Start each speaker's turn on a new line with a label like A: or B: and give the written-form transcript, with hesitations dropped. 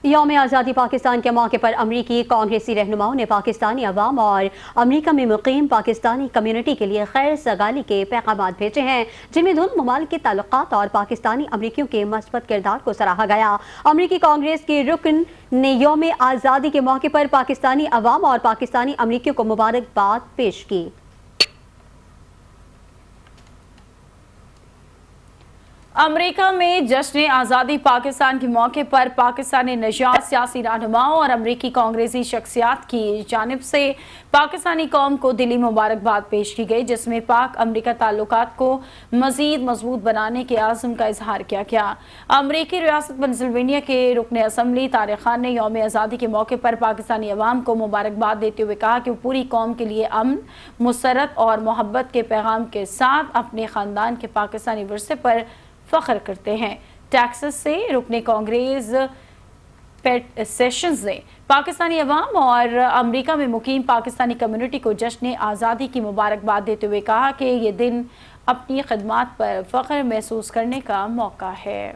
A: یوم آزادی پاکستان کے موقع پر امریکی کانگریسی رہنماؤں نے پاکستانی عوام اور امریکہ میں مقیم پاکستانی کمیونٹی کے لیے خیر سگالی کے پیغامات بھیجے ہیں، جن میں دونوں ممالک کے تعلقات اور پاکستانی امریکیوں کے مثبت کردار کو سراہا گیا۔ امریکی کانگریس کے رکن نے یوم آزادی کے موقع پر پاکستانی عوام اور پاکستانی امریکیوں کو مبارکباد پیش کی۔
B: امریکہ میں جشن آزادی پاکستان کے موقع پر پاکستانی نژاد سیاسی رہنماؤں اور امریکی کانگریسی شخصیات کی جانب سے پاکستانی قوم کو دلی مبارکباد پیش کی گئی، جس میں پاک امریکہ تعلقات کو مزید مضبوط بنانے کے عزم کا اظہار کیا گیا۔ امریکی ریاست پنسلوینیا کے رکن اسمبلی طارق خان نے یوم آزادی کے موقع پر پاکستانی عوام کو مبارکباد دیتے ہوئے کہا کہ وہ پوری قوم کے لیے امن، مسرت اور محبت کے پیغام کے ساتھ اپنے خاندان کے پاکستانی ورثے پر فخر کرتے ہیں۔ ٹیکساس سے رکن کانگریس پیٹ سیشنز نے پاکستانی عوام اور امریکہ میں مقیم پاکستانی کمیونٹی کو جشن آزادی کی مبارکباد دیتے ہوئے کہا کہ یہ دن اپنی خدمات پر فخر محسوس کرنے کا موقع ہے۔